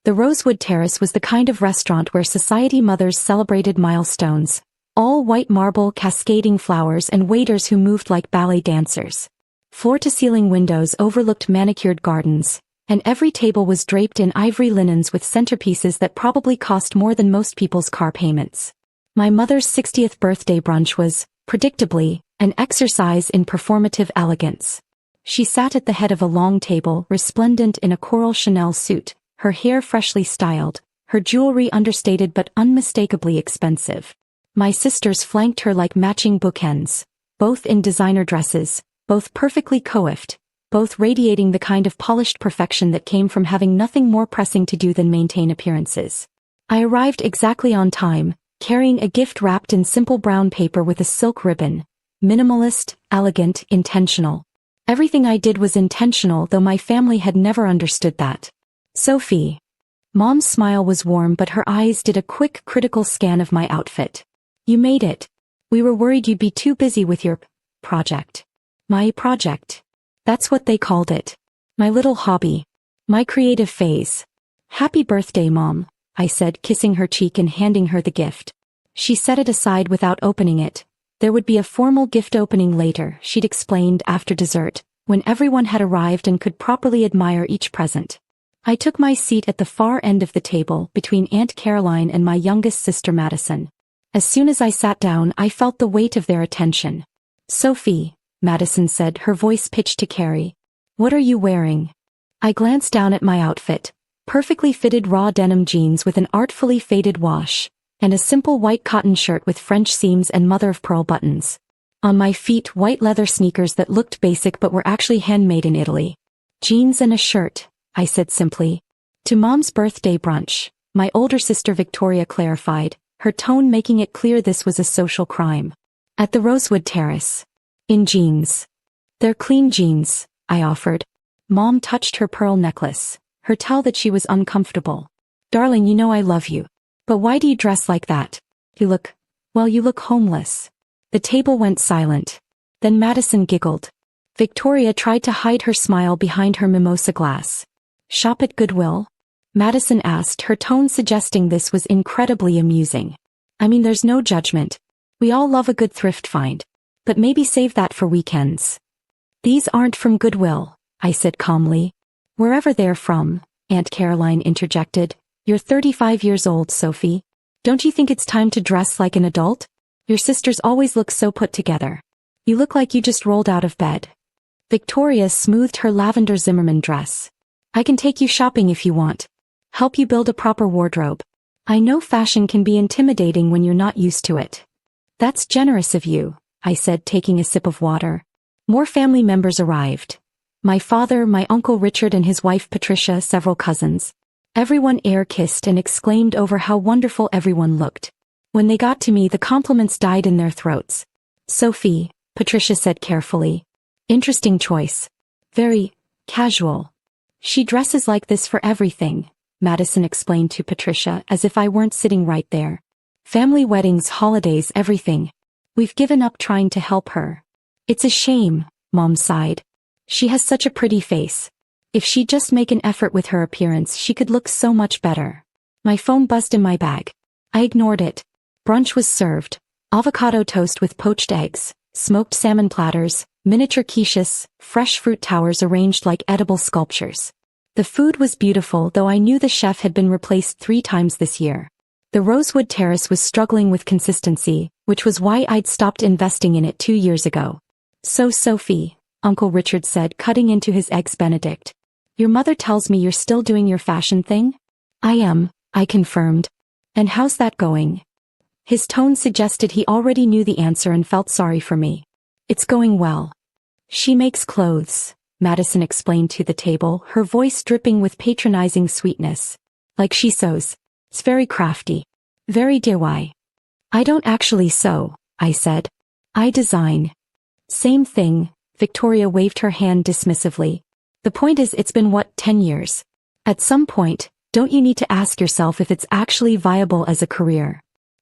The Rosewood Terrace was the kind of restaurant where society mothers celebrated milestones. All white marble, cascading flowers, and waiters who moved like ballet dancers. Floor-to-ceiling windows overlooked manicured gardens, and every table was draped in ivory linens with centerpieces that probably cost more than most people's car payments. My mother's 60th birthday brunch was, predictably, an exercise in performative elegance. She sat at the head of a long table, resplendent in a coral Chanel suit, her hair freshly styled, her jewelry understated but unmistakably expensive. My sisters flanked her like matching bookends, both in designer dresses, both perfectly coiffed, both radiating the kind of polished perfection that came from having nothing more pressing to do than maintain appearances. I arrived exactly on time, carrying a gift wrapped in simple brown paper with a silk ribbon. Minimalist, elegant, intentional. Everything I did was intentional, though my family had never understood that. Sophie. Mom's smile was warm, but her eyes did a quick, critical scan of my outfit. You made it. We were worried you'd be too busy with your project. My project. That's what they called it. My little hobby. My creative phase. Happy birthday, Mom, I said, kissing her cheek and handing her the gift. She set it aside without opening it. There would be a formal gift opening later, she'd explained, after dessert, when everyone had arrived and could properly admire each present. I took my seat at the far end of the table, between Aunt Caroline and my youngest sister Madison. As soon as I sat down, I felt the weight of their attention. Sophie, Madison said, her voice pitched to Carrie. What are you wearing? I glanced down at my outfit. Perfectly fitted raw denim jeans with an artfully faded wash, and a simple white cotton shirt with French seams and mother-of-pearl buttons. On my feet, white leather sneakers that looked basic but were actually handmade in Italy. Jeans and a shirt, I said simply. To Mom's birthday brunch, my older sister Victoria clarified, her tone making it clear this was a social crime. At the Rosewood Terrace. In jeans. They're clean jeans, I offered. Mom touched her pearl necklace, her tell that she was uncomfortable. Darling, you know I love you. But why do you dress like that? You look homeless. The table went silent. Then Madison giggled. Victoria tried to hide her smile behind her mimosa glass. Shop at Goodwill? Madison asked, her tone suggesting this was incredibly amusing. I mean, there's no judgment. We all love a good thrift find. But maybe save that for weekends. These aren't from Goodwill, I said calmly. Wherever they're from, Aunt Caroline interjected. You're 35 years old, Sophie. Don't you think it's time to dress like an adult? Your sisters always look so put together. You look like you just rolled out of bed. Victoria smoothed her lavender Zimmermann dress. I can take you shopping if you want. Help you build a proper wardrobe. I know fashion can be intimidating when you're not used to it. That's generous of you, I said, taking a sip of water. More family members arrived. My father, my Uncle Richard and his wife Patricia, several cousins. Everyone air-kissed and exclaimed over how wonderful everyone looked. When they got to me, the compliments died in their throats. Sophie, Patricia said carefully. Interesting choice. Very casual. She dresses like this for everything, Madison explained to Patricia, as if I weren't sitting right there. Family weddings, holidays, everything. We've given up trying to help her. It's a shame, Mom sighed. She has such a pretty face. If she'd just make an effort with her appearance, she could look so much better. My phone buzzed in my bag. I ignored it. Brunch was served. Avocado toast with poached eggs, smoked salmon platters, miniature quiches, fresh fruit towers arranged like edible sculptures. The food was beautiful, though I knew the chef had been replaced 3 times this year. The Rosewood Terrace was struggling with consistency, which was why I'd stopped investing in it 2 years ago. So Sophie, Uncle Richard said, cutting into his eggs Benedict. Your mother tells me you're still doing your fashion thing? I am, I confirmed. And how's that going? His tone suggested he already knew the answer and felt sorry for me. It's going well. She makes clothes, Madison explained to the table, her voice dripping with patronizing sweetness. Like she sews. It's very crafty. Very DIY. I don't actually sew, I said. I design. Same thing, Victoria waved her hand dismissively. The point is, it's been 10 years? At some point, don't you need to ask yourself if it's actually viable as a career?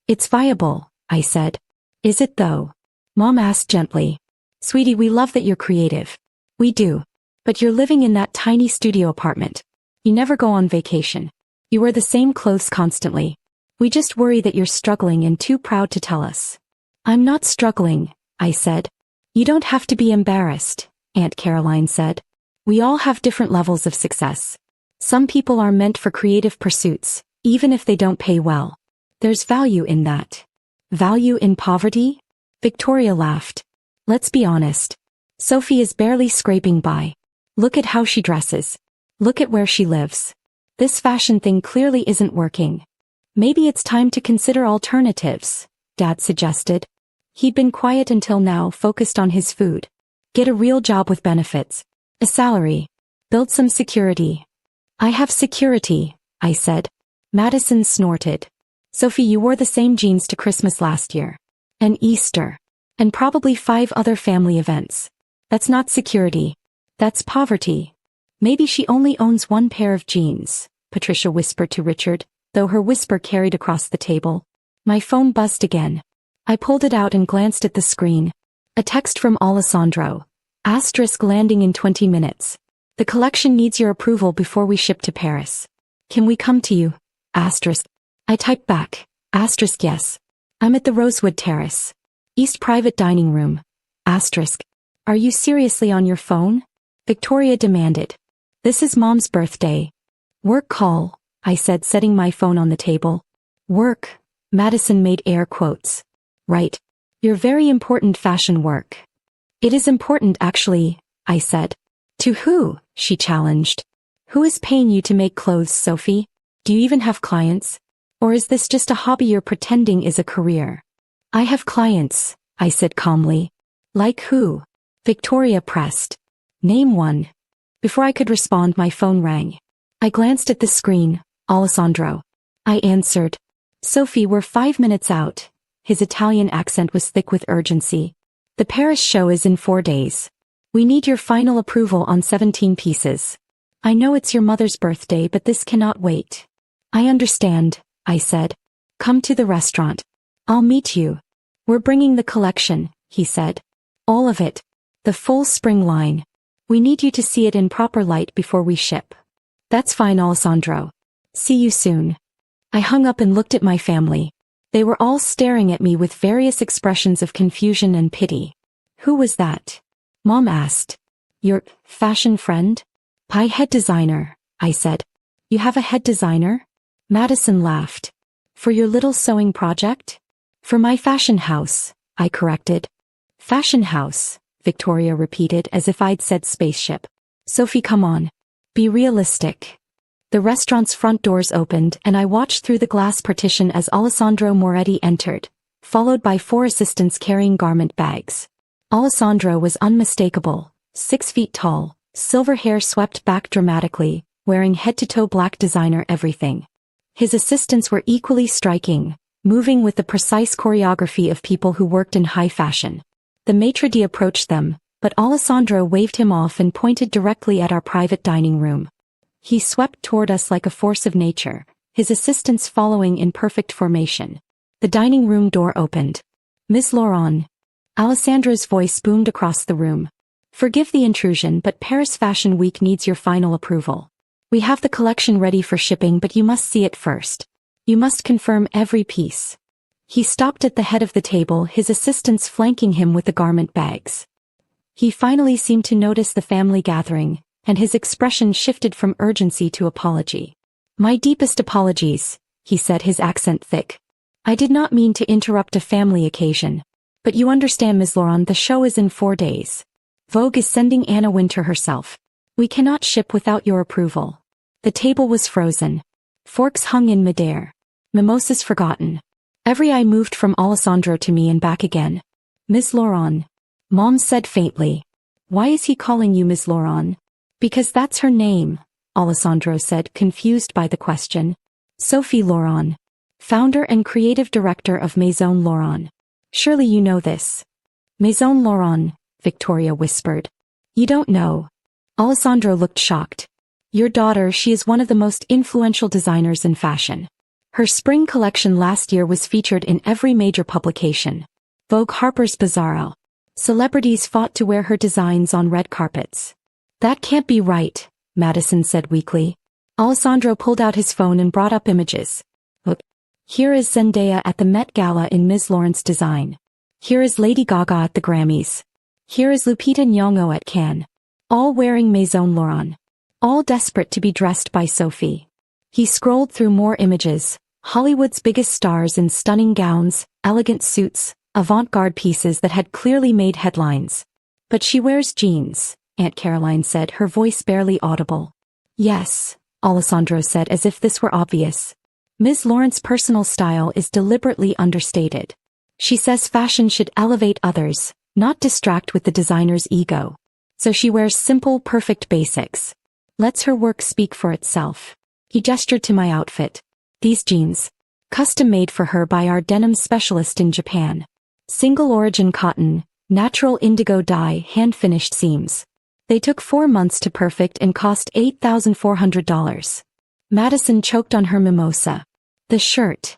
It's viable, I said. Is it though? Mom asked gently. Sweetie, we love that you're creative. We do. But you're living in that tiny studio apartment. You never go on vacation. You wear the same clothes constantly. We just worry that you're struggling and too proud to tell us. I'm not struggling, I said. You don't have to be embarrassed, Aunt Caroline said. We all have different levels of success. Some people are meant for creative pursuits, even if they don't pay well. There's value in that. Value in poverty? Victoria laughed. Let's be honest. Sophie is barely scraping by. Look at how she dresses. Look at where she lives. This fashion thing clearly isn't working. Maybe it's time to consider alternatives, Dad suggested. He'd been quiet until now, focused on his food. Get a real job with benefits. A salary. Build some security. I have security, I said. Madison snorted. Sophie, you wore the same jeans to Christmas last year. And Easter. And probably 5 other family events. That's not security. That's poverty. Maybe she only owns 1 pair of jeans, Patricia whispered to Richard, though her whisper carried across the table. My phone buzzed again. I pulled it out and glanced at the screen. A text from Alessandro. Asterisk landing in 20 minutes. The collection needs your approval before we ship to Paris. Can we come to you? Asterisk. I typed back. Asterisk yes. I'm at the Rosewood Terrace. East private dining room. Asterisk. Are you seriously on your phone? Victoria demanded. This is Mom's birthday. Work call, I said, setting my phone on the table. Work. Madison made air quotes. Right. Your very important fashion work. It is important actually, I said. To who? She challenged. Who is paying you to make clothes, Sophie? Do you even have clients? Or is this just a hobby you're pretending is a career? I have clients, I said calmly. Like who? Victoria pressed. Name one. Before I could respond, my phone rang. I glanced at the screen. Alessandro. I answered. Sophie, we're 5 minutes out. His Italian accent was thick with urgency. The Paris show is in 4 days. We need your final approval on 17 pieces. I know it's your mother's birthday, but this cannot wait. I understand, I said. Come to the restaurant. I'll meet you. We're bringing the collection, he said. All of it. The full spring line. We need you to see it in proper light before we ship. That's fine, Alessandro. See you soon. I hung up and looked at my family. They were all staring at me with various expressions of confusion and pity. Who was that? Mom asked. Your fashion friend? My head designer, I said. You have a head designer? Madison laughed. For your little sewing project? For my fashion house, I corrected. Fashion house, Victoria repeated as if I'd said spaceship. Sophie, come on. Be realistic. The restaurant's front doors opened and I watched through the glass partition as Alessandro Moretti entered, followed by 4 assistants carrying garment bags. Alessandro was unmistakable, 6 feet tall, silver hair swept back dramatically, wearing head-to-toe black designer everything. His assistants were equally striking, moving with the precise choreography of people who worked in high fashion. The maitre d' approached them, but Alessandro waved him off and pointed directly at our private dining room. He swept toward us like a force of nature, his assistants following in perfect formation. The dining room door opened. Miss Laurent. Alessandro's voice boomed across the room. Forgive the intrusion, but Paris Fashion Week needs your final approval. We have the collection ready for shipping, but you must see it first. You must confirm every piece. He stopped at the head of the table, his assistants flanking him with the garment bags. He finally seemed to notice the family gathering, and his expression shifted from urgency to apology. My deepest apologies, he said, his accent thick. I did not mean to interrupt a family occasion. But you understand, Ms. Laurent, the show is in 4 days. Vogue is sending Anna Wintour herself. We cannot ship without your approval. The table was frozen. Forks hung in midair. Mimosas forgotten. Every eye moved from Alessandro to me and back again. Ms. Laurent. Mom said faintly. Why is he calling you Ms. Laurent? Because that's her name, Alessandro said, confused by the question. Sophie Laurent. Founder and creative director of Maison Laurent. Surely you know this. Maison Laurent, Victoria whispered. You don't know. Alessandro looked shocked. Your daughter, she is one of the most influential designers in fashion. Her spring collection last year was featured in every major publication. Vogue, Harper's Bazaar. Celebrities fought to wear her designs on red carpets. That can't be right, Madison said weakly. Alessandro pulled out his phone and brought up images. Look. Here is Zendaya at the Met Gala in Ms. Lawrence design. Here is Lady Gaga at the Grammys. Here is Lupita Nyong'o at Cannes. All wearing Maison Laurent. All desperate to be dressed by Sophie. He scrolled through more images. Hollywood's biggest stars in stunning gowns, elegant suits, avant-garde pieces that had clearly made headlines. But she wears jeans, Aunt Caroline said, her voice barely audible. Yes, Alessandro said as if this were obvious. Ms. Lawrence's personal style is deliberately understated. She says fashion should elevate others, not distract with the designer's ego. So she wears simple, perfect basics. Lets her work speak for itself. He gestured to my outfit. These jeans. Custom made for her by our denim specialist in Japan. Single origin cotton, natural indigo dye, hand-finished seams. They took 4 months to perfect and cost $8,400. Madison choked on her mimosa. The shirt.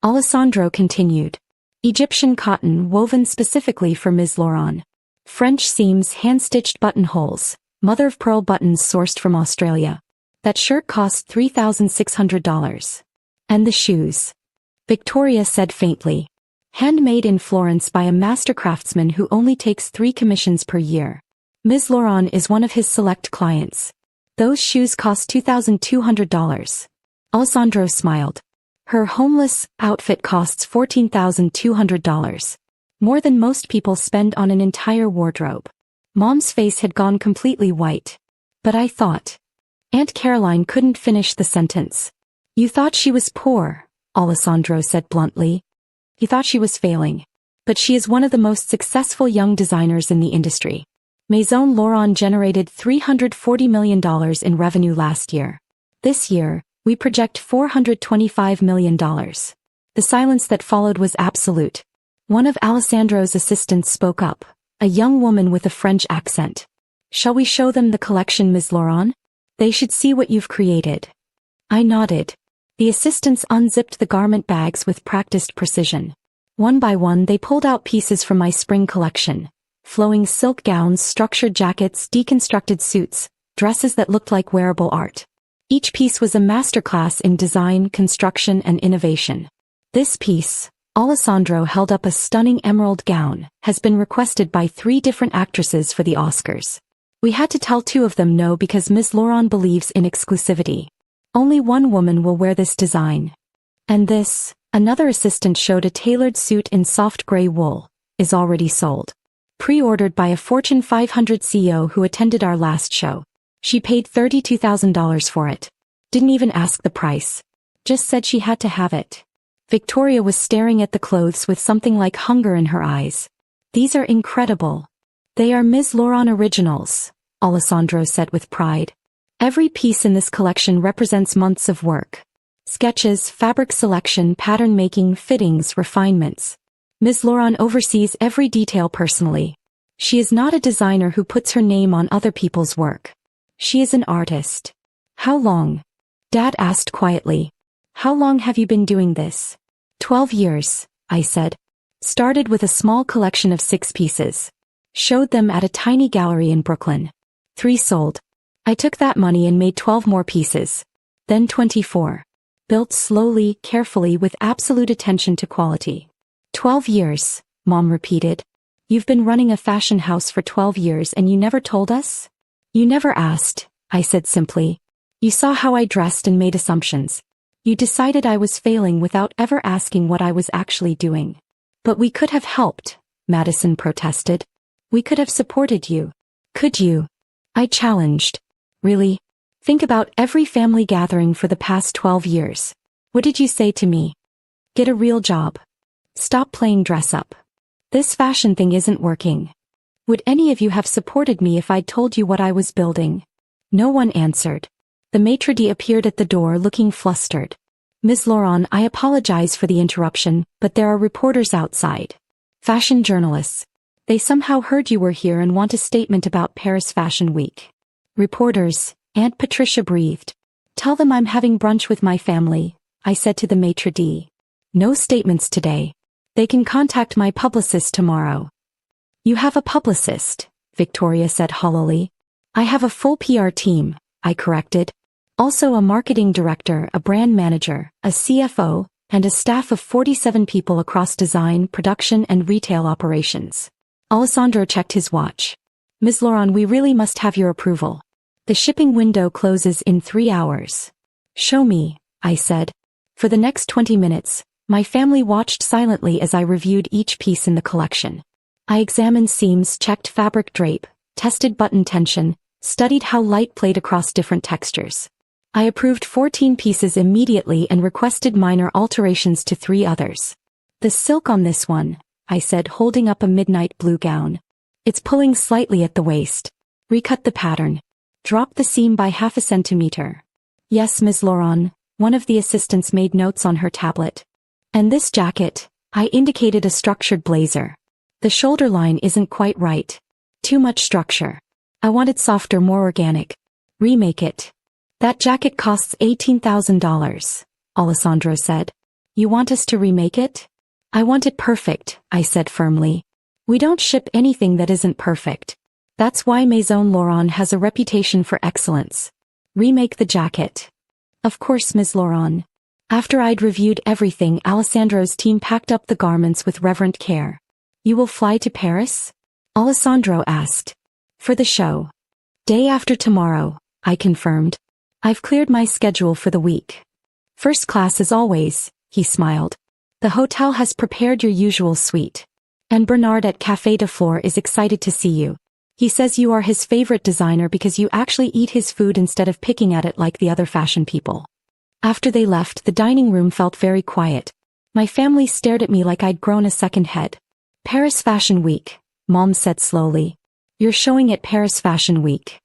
Alessandro continued. Egyptian cotton woven specifically for Ms. Laurent. French seams, hand-stitched buttonholes, mother-of-pearl buttons sourced from Australia. That shirt cost $3,600. And the shoes. Victoria said faintly. Handmade in Florence by a master craftsman who only takes 3 commissions per year. Ms. Laurent is one of his select clients. Those shoes cost $2,200. Alessandro smiled. Her homeless outfit costs $14,200. More than most people spend on an entire wardrobe. Mom's face had gone completely white. But I thought. Aunt Caroline couldn't finish the sentence. You thought she was poor, Alessandro said bluntly. He thought she was failing. But she is one of the most successful young designers in the industry. Maison Laurent generated $340 million in revenue last year. This year, we project $425 million. The silence that followed was absolute. One of Alessandro's assistants spoke up, a young woman with a French accent. Shall we show them the collection, Ms. Laurent? They should see what you've created. I nodded. The assistants unzipped the garment bags with practiced precision. One by one they pulled out pieces from my spring collection. Flowing silk gowns, structured jackets, deconstructed suits, dresses that looked like wearable art. Each piece was a masterclass in design, construction, and innovation. This piece, Alessandro held up a stunning emerald gown, has been requested by 3 different actresses for the Oscars. We had to tell 2 of them no because Ms. Laurent believes in exclusivity. Only one woman will wear this design. And this, another assistant showed a tailored suit in soft gray wool, is already sold. Pre-ordered by a Fortune 500 CEO who attended our last show. She paid $32,000 for it. Didn't even ask the price. Just said she had to have it. Victoria was staring at the clothes with something like hunger in her eyes. These are incredible. They are Ms. Laurent originals, Alessandro said with pride. Every piece in this collection represents months of work. Sketches, fabric selection, pattern making, fittings, refinements. Ms. Laurent oversees every detail personally. She is not a designer who puts her name on other people's work. She is an artist. How long? Dad asked quietly. How long have you been doing this? 12 years, I said. Started with a small collection of 6 pieces. Showed them at a tiny gallery in Brooklyn. 3 sold. I took that money and made 12 more pieces. Then 24. Built slowly, carefully, with absolute attention to quality. 12 years, Mom repeated. You've been running a fashion house for 12 years and you never told us? You never asked, I said simply. You saw how I dressed and made assumptions. You decided I was failing without ever asking what I was actually doing. But we could have helped, Madison protested. We could have supported you. Could you? I challenged. Really? Think about every family gathering for the past 12 years. What did you say to me? Get a real job. Stop playing dress up. This fashion thing isn't working. Would any of you have supported me if I'd told you what I was building? No one answered. The maitre d' appeared at the door looking flustered. Ms. Laurent, I apologize for the interruption, but there are reporters outside. Fashion journalists. They somehow heard you were here and want a statement about Paris Fashion Week. Reporters, Aunt Patricia breathed. Tell them I'm having brunch with my family, I said to the maitre d'. No statements today. They can contact my publicist tomorrow. You have a publicist, Victoria said hollowly. I have a full PR team, I corrected. Also a marketing director, a brand manager, a CFO, and a staff of 47 people across design, production, and retail operations. Alessandro checked his watch. Ms. Laurent, we really must have your approval. The shipping window closes in 3 hours. Show me, I said. For the next 20 minutes, my family watched silently as I reviewed each piece in the collection. I examined seams, checked fabric drape, tested button tension, studied how light played across different textures. I approved 14 pieces immediately and requested minor alterations to 3 others. The silk on this one, I said, holding up a midnight blue gown. It's pulling slightly at the waist. Recut the pattern. Drop the seam by half a centimeter. Yes, Ms. Laurent, one of the assistants made notes on her tablet. And this jacket, I indicated a structured blazer. The shoulder line isn't quite right. Too much structure. I want it softer, more organic. Remake it. That jacket costs $18,000, Alessandro said. You want us to remake it? I want it perfect, I said firmly. We don't ship anything that isn't perfect. That's why Maison Laurent has a reputation for excellence. Remake the jacket. Of course, Ms. Laurent. After I'd reviewed everything, Alessandro's team packed up the garments with reverent care. You will fly to Paris? Alessandro asked. For the show. Day after tomorrow, I confirmed. I've cleared my schedule for the week. First class as always, he smiled. The hotel has prepared your usual suite. And Bernard at Café de Flore is excited to see you. He says you are his favorite designer because you actually eat his food instead of picking at it like the other fashion people. After they left, the dining room felt very quiet. My family stared at me like I'd grown a second head. Paris Fashion Week, Mom said slowly. You're showing at Paris Fashion Week.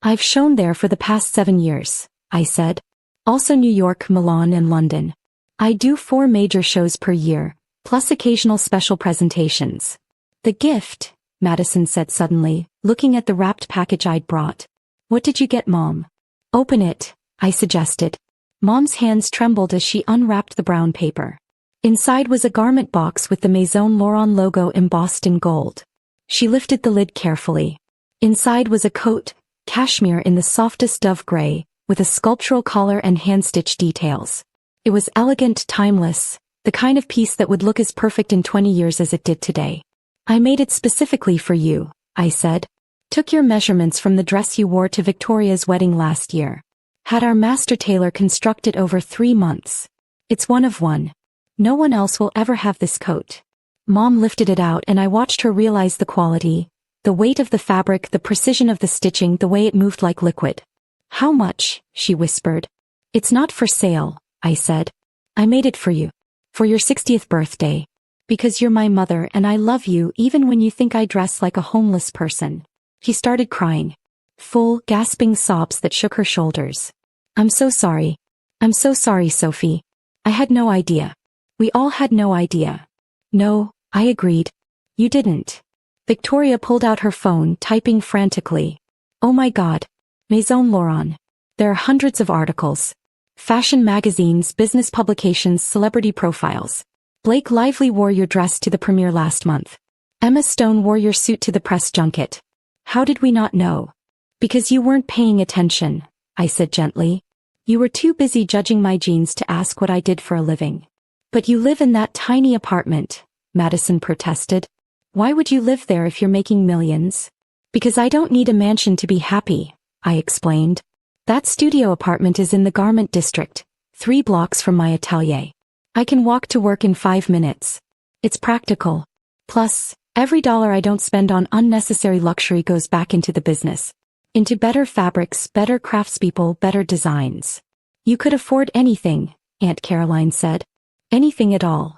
I've shown there for the past 7 years, I said. Also New York, Milan, and London. I do 4 major shows per year, plus occasional special presentations. The gift, Madison said suddenly, looking at the wrapped package I'd brought. What did you get, Mom? Open it, I suggested. Mom's hands trembled as she unwrapped the brown paper. Inside was a garment box with the Maison Laurent logo embossed in gold. She lifted the lid carefully. Inside was a coat, cashmere in the softest dove gray, with a sculptural collar and hand-stitch details. It was elegant, timeless, the kind of piece that would look as perfect in 20 years as it did today. I made it specifically for you, I said. Took your measurements from the dress you wore to Victoria's wedding last year. Had our master tailor construct it over 3 months. It's one of one. No one else will ever have this coat. Mom lifted it out and I watched her realize the quality, the weight of the fabric, the precision of the stitching, the way it moved like liquid. How much? She whispered. It's not for sale, I said. I made it for you. For your 60th birthday. Because you're my mother and I love you even when you think I dress like a homeless person. She started crying. Full, gasping sobs that shook her shoulders. I'm so sorry. I'm so sorry, Sophie. I had no idea. We all had no idea. No, I agreed. You didn't. Victoria pulled out her phone, typing frantically. Oh my God. Maison Laurent. There are hundreds of articles. Fashion magazines, business publications, celebrity profiles. Blake Lively wore your dress to the premiere last month. Emma Stone wore your suit to the press junket. How did we not know? Because you weren't paying attention, I said gently. You were too busy judging my jeans to ask what I did for a living. But you live in that tiny apartment, Madison protested. Why would you live there if you're making millions? Because I don't need a mansion to be happy, I explained. That studio apartment is in the garment district, 3 blocks from my atelier. I can walk to work in 5 minutes. It's practical. Plus, every dollar I don't spend on unnecessary luxury goes back into the business. Into better fabrics, better craftspeople, better designs. You could afford anything, Aunt Caroline said. Anything at all.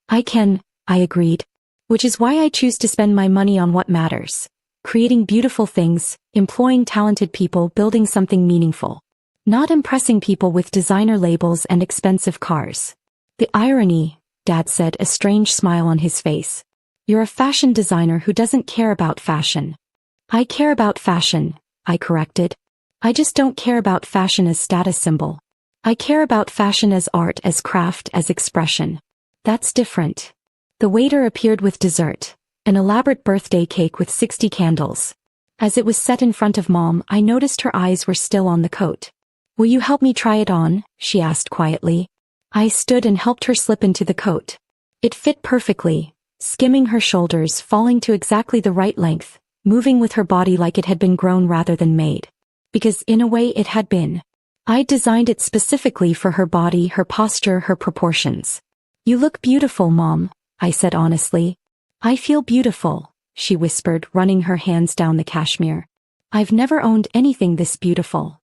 I can, I agreed. Which is why I choose to spend my money on what matters. Creating beautiful things, employing talented people, building something meaningful. Not impressing people with designer labels and expensive cars. The irony, Dad said, a strange smile on his face. You're a fashion designer who doesn't care about fashion. I care about fashion, I corrected. I just don't care about fashion as status symbol. I care about fashion as art, as craft, as expression. That's different. The waiter appeared with dessert, an elaborate birthday cake with 60 candles. As it was set in front of Mom, I noticed her eyes were still on the coat. Will you help me try it on? She asked quietly. I stood and helped her slip into the coat. It fit perfectly, skimming her shoulders, falling to exactly the right length, moving with her body like it had been grown rather than made. Because in a way it had been. I designed it specifically for her body, her posture, her proportions. You look beautiful, Mom, I said honestly. I feel beautiful, she whispered, running her hands down the cashmere. I've never owned anything this beautiful.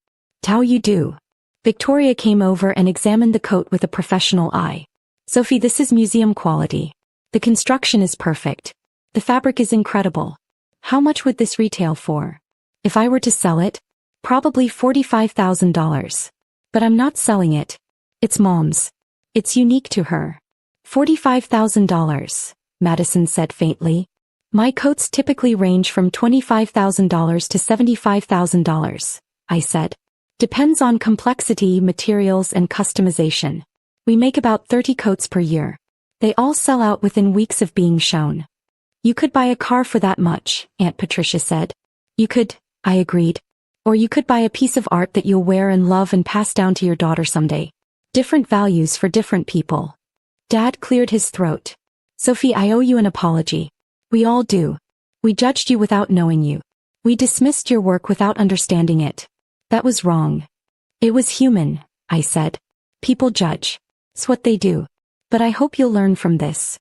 How you do? Victoria came over and examined the coat with a professional eye. Sophie, this is museum quality. The construction is perfect. The fabric is incredible. How much would this retail for? If I were to sell it? Probably $45,000. But I'm not selling it. It's Mom's. It's unique to her. $45,000, Madison said faintly. My coats typically range from $25,000 to $75,000, I said. Depends on complexity, materials, and customization. We make about 30 coats per year. They all sell out within weeks of being shown. You could buy a car for that much, Aunt Patricia said. You could, I agreed. Or you could buy a piece of art that you'll wear and love and pass down to your daughter someday. Different values for different people. Dad cleared his throat. Sophie, I owe you an apology. We all do. We judged you without knowing you. We dismissed your work without understanding it. That was wrong. It was human, I said. People judge. It's what they do. But I hope you'll learn from this.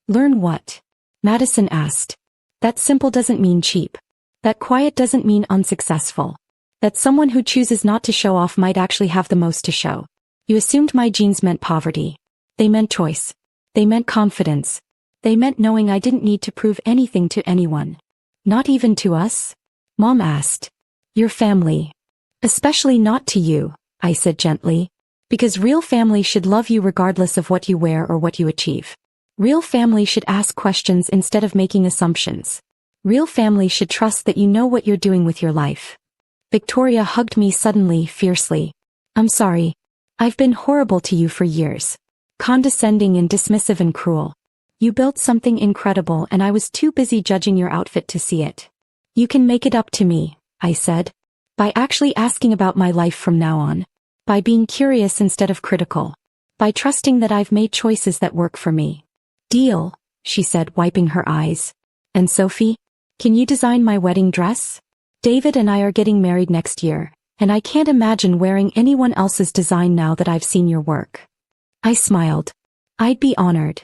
Learn what? Madison asked. That simple doesn't mean cheap. That quiet doesn't mean unsuccessful. That someone who chooses not to show off might actually have the most to show. You assumed my genes meant poverty. They meant choice. They meant confidence. They meant knowing I didn't need to prove anything to anyone. Not even to us? Mom asked. Your family. Especially not to you, I said gently. Because real family should love you regardless of what you wear or what you achieve. Real family should ask questions instead of making assumptions. Real family should trust that you know what you're doing with your life. Victoria hugged me suddenly, fiercely. I'm sorry. I've been horrible to you for years. Condescending and dismissive and cruel. You built something incredible and I was too busy judging your outfit to see it. You can make it up to me, I said. By actually asking about my life from now on. By being curious instead of critical. By trusting that I've made choices that work for me. Deal, she said, wiping her eyes. And Sophie, can you design my wedding dress? David and I are getting married next year, and I can't imagine wearing anyone else's design now that I've seen your work. I smiled. I'd be honored.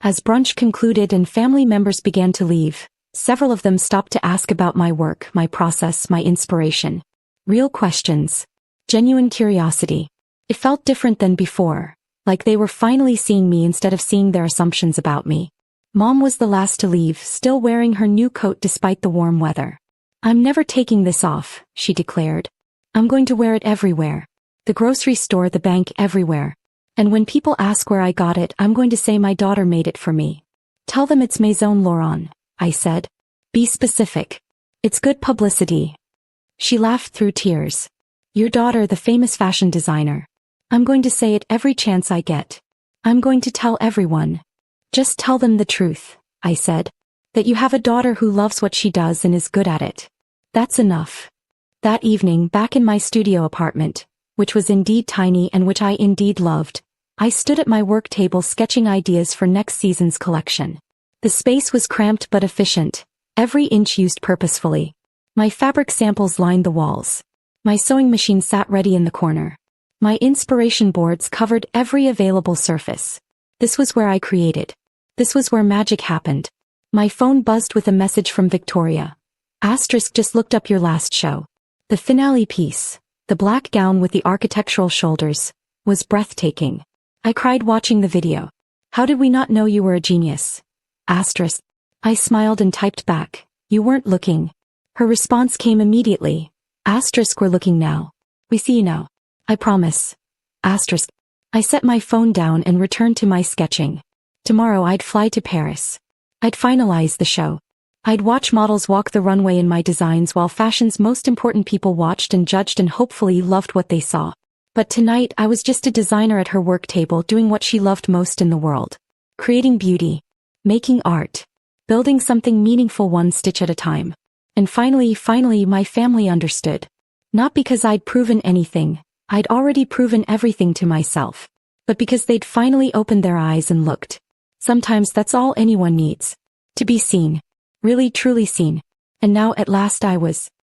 As brunch concluded and family members began to leave, several of them stopped to ask about my work, my process, my inspiration. Real questions. Genuine curiosity. It felt different than before, like they were finally seeing me instead of seeing their assumptions about me. Mom was the last to leave, still wearing her new coat despite the warm weather. I'm never taking this off, she declared. I'm going to wear it everywhere. The grocery store, the bank, everywhere. And when people ask where I got it, I'm going to say my daughter made it for me. Tell them it's Maison Laurent, I said. Be specific. It's good publicity. She laughed through tears. Your daughter, the famous fashion designer. I'm going to say it every chance I get. I'm going to tell everyone. Just tell them the truth, I said. That you have a daughter who loves what she does and is good at it. That's enough. That evening, back in my studio apartment, which was indeed tiny and which I indeed loved, I stood at my work table sketching ideas for next season's collection. The space was cramped but efficient, every inch used purposefully. My fabric samples lined the walls. My sewing machine sat ready in the corner. My inspiration boards covered every available surface. This was where I created. This was where magic happened. My phone buzzed with a message from Victoria. Asterisk, just looked up your last show. The finale piece, the black gown with the architectural shoulders, was breathtaking. I cried watching the video. How did we not know you were a genius? Asterisk. I smiled and typed back. You weren't looking. Her response came immediately. Asterisk, we're looking now. We see you now. I promise. Asterisk. I set my phone down and returned to my sketching. Tomorrow I'd fly to Paris. I'd finalize the show. I'd watch models walk the runway in my designs while fashion's most important people watched and judged and hopefully loved what they saw. But tonight I was just a designer at her work table doing what she loved most in the world. Creating beauty. Making art. Building something meaningful one stitch at a time. And finally my family understood. Not because I'd proven anything, I'd already proven everything to myself. But because they'd finally opened their eyes and looked. Sometimes that's all anyone needs. To be seen. Really truly seen. And now at last I was